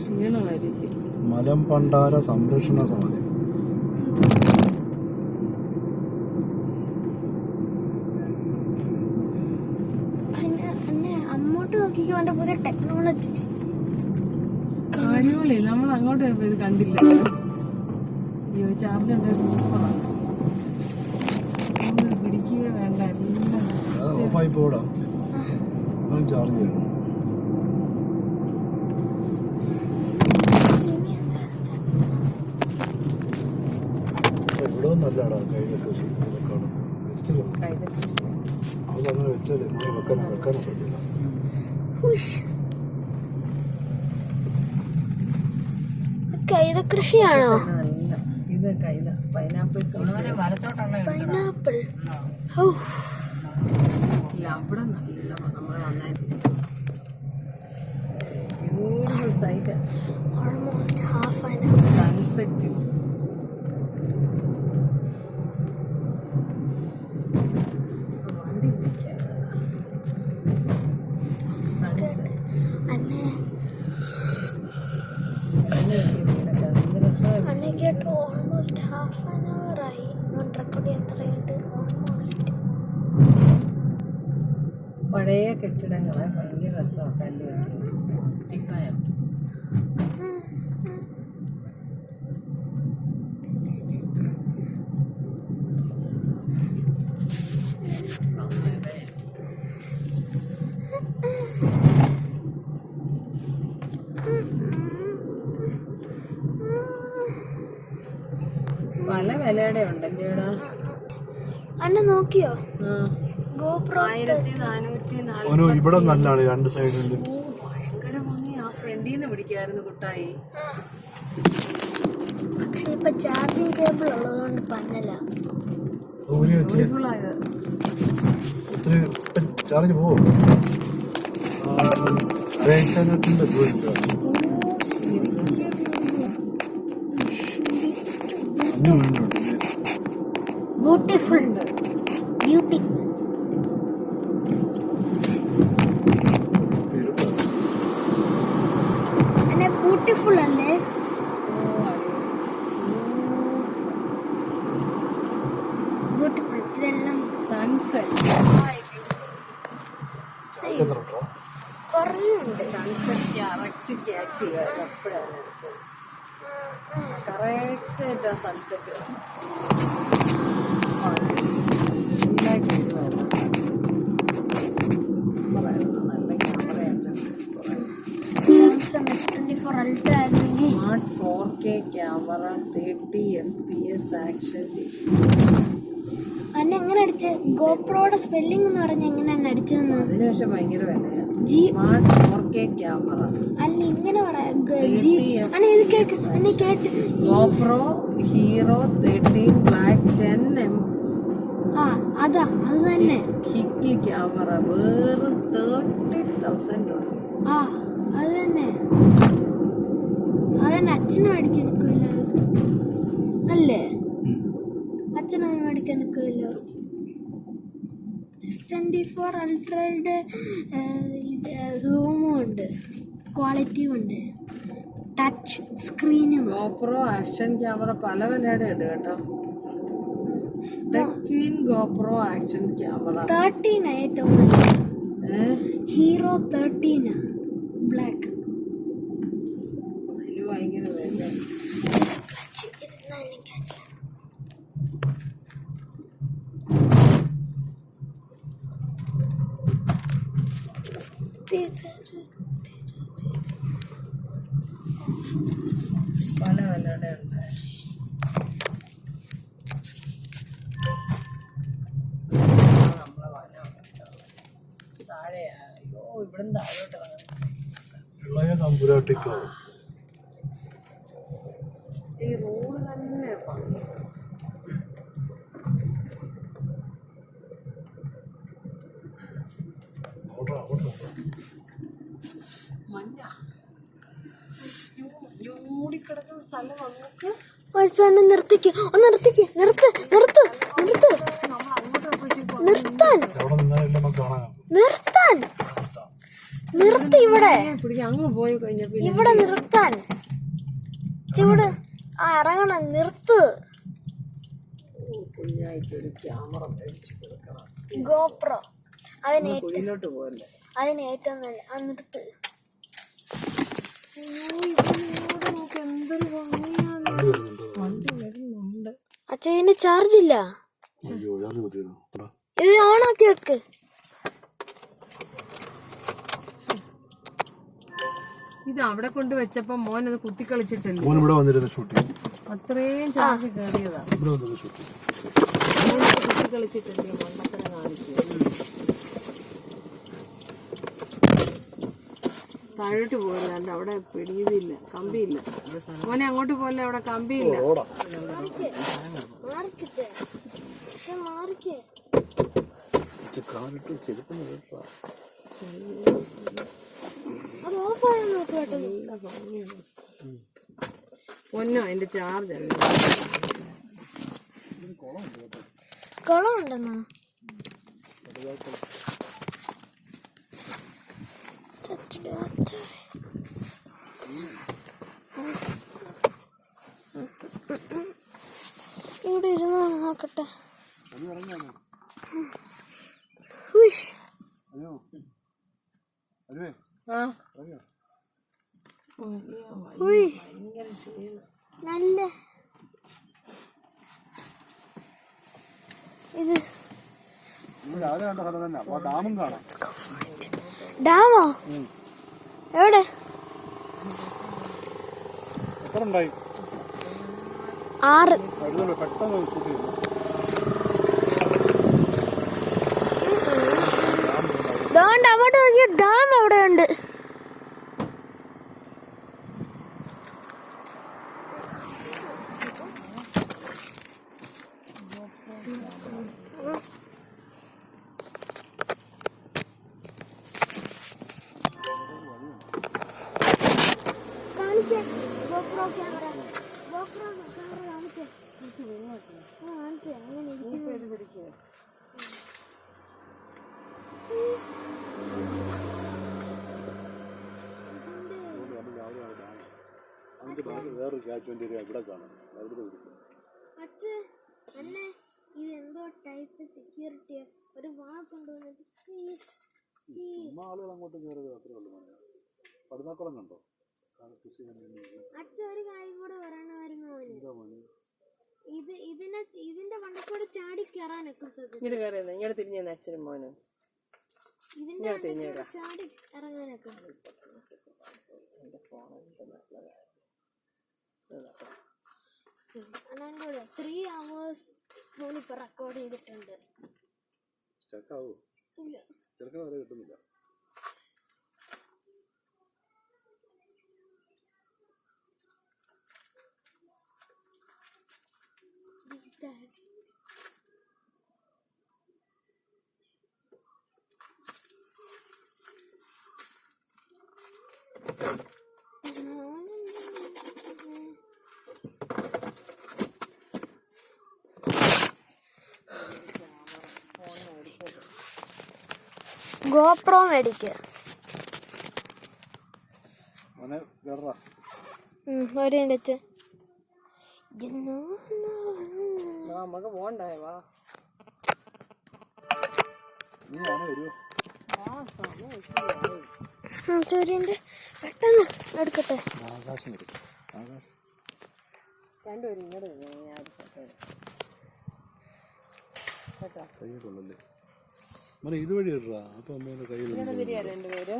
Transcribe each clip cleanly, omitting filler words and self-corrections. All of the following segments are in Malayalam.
ക്ഷീണമായിരിക്കും. മലമ്പണ്ടാര സംരക്ഷണ സമിതി. അങ്ങോട്ട് നോക്കിക്കോ, അവന്റെ പുതിയ ടെക്നോളജി. അടിപൊളി. നമ്മൾ അങ്ങോട്ട് ഇത് കണ്ടില്ല. അയ്യോ, ചാർജ് ഉണ്ട്. സൂപ്പറാണ്. പിടിക്കുക വേണ്ട. ഓഫായി പോടാ, ചാർജ് ചെയ്യണം. ഇവിടെ നല്ലടാ കൈതക്കൃഷി. അതങ്ങനെ വെച്ചാലേ വെക്കാനും പറ്റില്ല. കൈതകൃഷിയാണോ? ഇത് കൈത പൈനാപ്പിൾ. പൈനാപ്പിൾ ഇല്ല, അവിടെ നല്ല നമ്മൾ നന്നായിട്ട് beautiful site. Almost half an hour. Sunset. Almost half an hour ആയി. റെക്കോർഡ് എത്രയുണ്ട്? ഓൾമോസ്റ്റ്. പഴയ കെട്ടിടങ്ങളെ ഭയങ്കര രസമാണ്. കല്ല് കുട്ടിക്കായം. പല വിലയുടെ ഉണ്ടല്ലേ ഇവിടെ. അണ്ണ നോക്കിയോ? GoPro 1440. ഇവിടെ നല്ലതാണ് രണ്ട് സൈഡിൽ. ഭയങ്കര ഭംഗി. ആ ഫ്രണ്ടിൽ നിന്ന് പിടിക്കായിരുന്നു കുട്ടായി. പക്ഷെ ഇപ്പൊ ചാർജിങ് കേബിൾ ഉള്ളതുകൊണ്ട് പന്നല. ചാർജ് പോവും. Beautiful beautiful. അന്നെ ബ്യൂട്ടിഫുൾ അല്ലേ? ബ്യൂട്ടിഫുൾ. ഇതെല്ലാം സൺസെറ്റ്. കുറേയുണ്ട്. സൺസെറ്റ് കറക്റ്റ് ക്യാച്ച് ചെയ്യുക. എപ്പോഴാണ് കറക്റ്റ് ആയിട്ടാ sunset. Smart 4K camera, 30 FPS action. അന്നെ എങ്ങനെ അടിച്ച്? ഗോപ്രോയുടെ സ്പെല്ലിംഗ് എന്ന് പറഞ്ഞ എങ്ങനെയാണ് അടിച്ചതെന്ന്? അതിനുശേഷം ഭയങ്കര വിലയാണ്. Smart 4K camera. അല്ല ഇങ്ങനെ പറയാം. GoPro hero 13 black 10mm. അതാ അത് തന്നെ. കിക്ക് ക്യാമറ വേറെ 30,000 ഉണ്ട്. അത് തന്നെ. അതന്നെ അച്ഛന് മേടിക്കാൻ നിൽക്കില്ല അല്ലേ? അച്ഛനൊന്നും മേടിക്കാൻ നിൽക്കില്ല. S24 അൾട്രയുടെ സൂമും ഉണ്ട്, ക്വാളിറ്റിയും ഉണ്ട്, ടച്ച് സ്ക്രീനും. ഗോപ്രോ ആക്ഷൻ ക്യാമറ പല വിലയുടെ ഉണ്ട് കേട്ടോ. ടെക്വിൻ ഗോപ്രോ ആക്ഷൻ ക്യാമറ 13 ഏറ്റവും നല്ലത്. Hero 13 black. അതിന് ഭയങ്കര വില. പല വിലയുടെ ഉണ്ട്. നമ്മളെ വന താഴെയാ. അയ്യോ, ഇവിടുന്ന് താഴോട്ട് ഈ റോഡ് തന്നെ ഭംഗി. മഞ്ഞ മൂടിക്കിടക്കുന്ന സ്ഥലം നമുക്ക് നിർത്തിക്ക് നിർത്താൻ നിർത്തി. ഇവിടെ ഇവിടെ പിടിക്കാൻ അങ്ങ് പോയി കഴിഞ്ഞപ്പോ ഇവിടെ നിർത്താൻ ഇവിടെ ഇറങ്ങണം നിർത്ത്. കുഞ്ഞായിട്ടൊരു ക്യാമറ മേടിച്ചു കൊടുക്കണം. ഗോപ്രോ അതിന് കുഴിയിലോട്ട് പോകല്ലേ. അതിന് ഏറ്റവും നല്ല നിർത്ത്. എന്തൊരു ഭംഗിയാണ്. വണ്ടി വരുന്നുണ്ട്. അച്ഛ ഇതിന് ചാർജ് ഇല്ല. അയ്യോ ചാർജ് കുത്തിയതോ? ഇത് ഓണാക്കി വെക്ക്. ഇത് അവിടെ കൊണ്ട് വെച്ചപ്പോ മോൻ അത് കുത്തി കളിച്ചിട്ടില്ല. മോൻ ഇവിടെ വന്നിരുന്ന ഷൂട്ടിങ് അത്രയും ചാർജ് കയറിയതാ. ഇവിടെ വന്നിരുന്ന ഷൂട്ടിങ് കുത്തി കളിച്ചിട്ടില്ലേ മണ്ണത്തിനെ കാണിച്ച്. താഴോട്ട് പോയില്ലാണ്ട് അവിടെ പിടിയതില്ല, കമ്പിയില്ല. മോനെ അങ്ങോട്ട് പോലെ അവിടെ കമ്പിയില്ല. കാലിട്ട് ചെരുപ്പം പൊന്നോ അതിന്റെ ചാർജ് അല്ല. കുളം ഉണ്ടെന്നോ? ഇവിടെ ഇരുന്നോ നോക്കട്ടെ. നല്ല ഇത് രാവിലെ കണ്ട സ്ഥലം തന്നെ. അപ്പൊ ഡാമും കാണാം. ഡാമോ? എവിടെ? എത്ര ഉണ്ടായി? 6. പെട്ടെന്ന് ഷൂട്ട് ചെയ്തു. അങ്ങോട്ട് നോക്കിയ ഡാം അവിടെ ഉണ്ട്. കാണിച്ചേ ഗോപ്രോ ക്യാമറ കാണിച്ചേ. കാണിച്ചേ അങ്ങനെ പിടിക്കുക. വേറൊരു കാറ്റ് ഇവിടെ കാണാം. അന്നെ ഇതെന്തോ ടൈപ്പ് സെക്യൂരിറ്റി ഒരു വാ കൊണ്ടുവന്നിട്ട് ആളുകൾ അങ്ങോട്ട് കയറുക അത്രേ ഉള്ളൂ. പടുതാക്കുളം കണ്ടോ? അച്ഛ ഒരു കാര്യം കൂടെ വരണമായിരുന്നു. ഇതിന്റെ വണ്ടക്കൂടെ ചാടി കയറാനൊക്കെ ഇങ്ങോട്ട് തിരിഞ്ഞ അച്ഛനും മോനും ഇതിന്റെ ചാടി ഇറങ്ങാനൊക്കെ. അണ്ണാനോട് 3 hours മോനിപ്പോ റെക്കോർഡ് ചെയ്തിട്ടുണ്ട്. ഇല്ല കിട്ടുന്നില്ല. ഗോപ്രോ മേടിക്കുക. നമുക്ക് പോണ്ടായ വാ. പെട്ടെന്ന് എടുക്കട്ടെ. രണ്ടുപേരും ഇങ്ങോട്ട് ഇതുവഴി ഇടാ. അപ്പൊ കയ്യിൽ രണ്ടുപേര്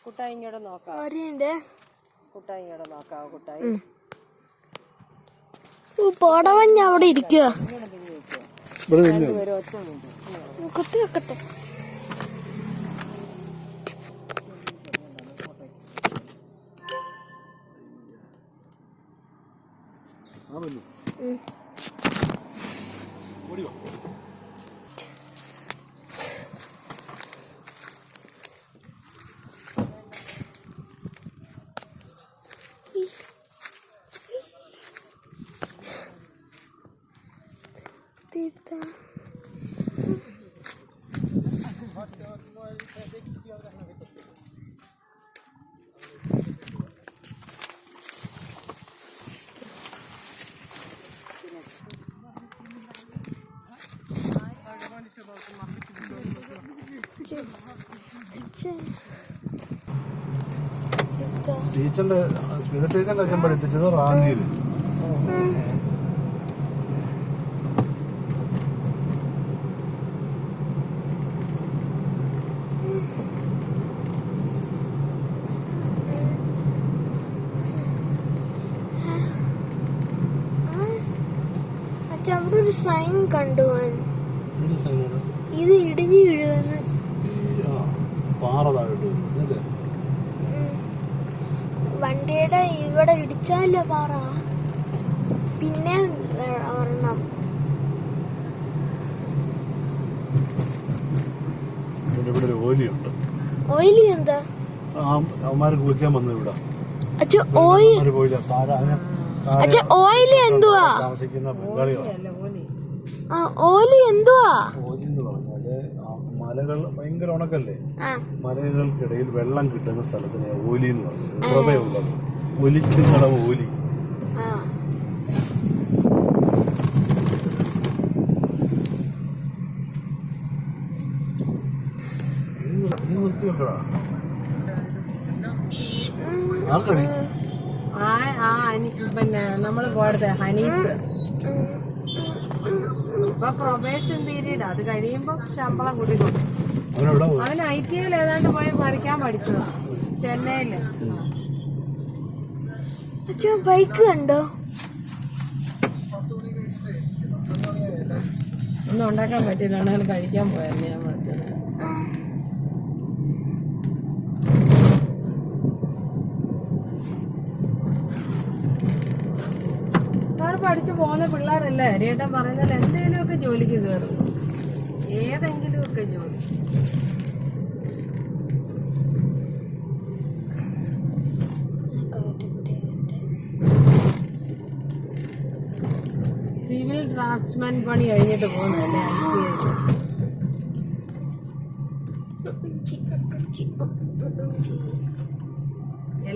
കുട്ടായി ഇങ്ങോട്ട് നോക്കാം. കുട്ടായി ഇങ്ങോട്ട് നോക്കാവോ? കുട്ടായി പോടവഞ്ഞ അവിടെ ഇരിക്കുക. രണ്ടുപേരും ഒറ്റ കുത്തി വെക്കട്ടെ. ടീച്ചറിന്റെ സ്മിത ടീച്ചറിന്റെ അച്ഛൻ പഠിപ്പിച്ചത് റാന്നിയിൽ. അവിടെ ഒരു സൈൻ കണ്ടു ഞാൻ. ഇത് ഇടിഞ്ഞു വീഴുവെന്ന്. പാറ താഴോട്ട് വരുന്നത് വണ്ടിയുടെ ഇവിടെ ഇടിച്ചാലോ പാറ. പിന്നെ ഒരെണ്ണം ഇവിടെ ഒരു ഓലിയുണ്ട്. ഓയിലി എന്താ? അവന്മാര് കുളിക്കാൻ വന്നു ഇവിടെ. അച്ഛ ഓയിൽ അച്ഛ ഓയിലി എന്തുവാ? താമസിക്കുന്ന ബംഗാളികളാണ്. ഓലി എന്തുവാ? ഓലി എന്ന് പറഞ്ഞാല് മലകൾ ഭയങ്കര ഉണക്കല്ലേ, മലകൾക്കിടയിൽ വെള്ളം കിട്ടുന്ന സ്ഥലത്തിന് ഓലി എന്ന് പറഞ്ഞു. ഉറവയുള്ളത് ഒലിക്കുന്ന ഓലി. നിർത്തി വെക്കടാ. ആർക്കടി? പിന്നെ നമ്മള് പോയത് ഹനീസ്. ഇപ്പൊ പ്രൊബേഷൻ പീരീഡ്, അത് കഴിയുമ്പോ ശമ്പളം കൂട്ടിക്കൊണ്ട് അവൻ ITL ഏതാണ്ട് പോയി മറിക്കാൻ പഠിച്ചതാ ചെന്നൈയില്. ബൈക്ക് കണ്ടോ? ഒന്നും ഉണ്ടാക്കാൻ പറ്റില്ല, അങ്ങനെ കഴിക്കാൻ പോയായിരുന്നു ഞാൻ പഠിച്ചത്. പഠിച്ചു പോകുന്ന പിള്ളേരല്ലേ ഹരിയേട്ടൻ പറയുന്നതിൽ എന്തെങ്കിലുമൊക്കെ ജോലിക്ക് കയറും, ഏതെങ്കിലുമൊക്കെ ജോലി. സിവിൽ ഡ്രാഫ്റ്റ്സ്മാൻ പണി കഴിഞ്ഞിട്ട് പോകുന്നല്ലേ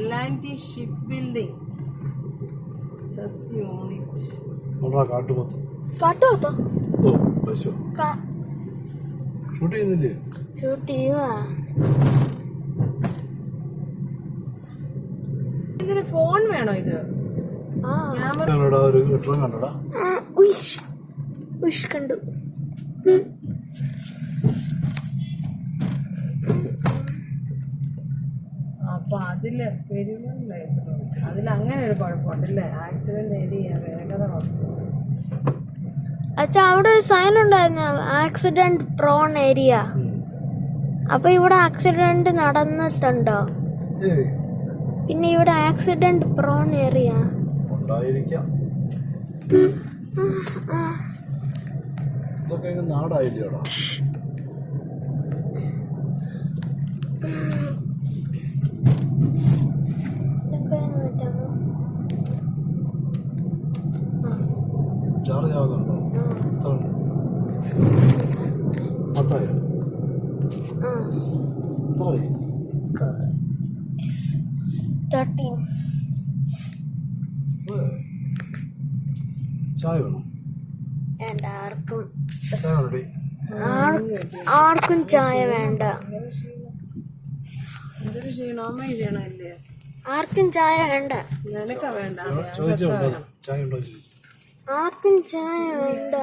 L&T ഷിപ്പ് ബിൽഡിംഗ് യൂണിറ്റ്. കാട്ടുപോത്ത്. കാട്ടുപോത്തോ? ഓ പശു ഷൂട്ട് ചെയ്യുന്നില്ലേ? ഷൂട്ട് ചെയ്യുവാ. ഇതിന് ഫോൺ വേണോ? ഇത് ഒരു ലെറ്ററും കണ്ടോടാ. കണ്ടു. അപ്പൊ അതില് അതിലങ്ങനെ ഒരു കുഴപ്പമുണ്ടല്ലേ, ആക്സിഡന്റ് ഏരിയ വേഗത കുറച്ചു. അച്ഛാ അവിടെ ഒരു സൈൻ ഉണ്ടായിരുന്നു, ആക്സിഡന്റ് പ്രോൺ ഏരിയ. അപ്പൊ ഇവിടെ ആക്സിഡന്റ് നടന്നിട്ടുണ്ടോ? പിന്നെ ഇവിടെ ആക്സിഡന്റ് പ്രോൺ ഏരിയ നാടായില്ലോടാ. ചാർജ് ആവുന്നുണ്ടോ? പത്തായോ? എത്രയായി? 13. ചായ വേണം? വേണ്ട, ചായ ആർക്കും ചായ വേണ്ട. എന്തൊരു ക്ഷീണോമ ചെയ്യണല്ലേ, ആർക്കും ചായ വേണ്ട. നിനക്ക വേണ്ട? ചോദിച്ചോ ചായ ഉണ്ടോ? ആർക്കും ചായ വേണ്ട.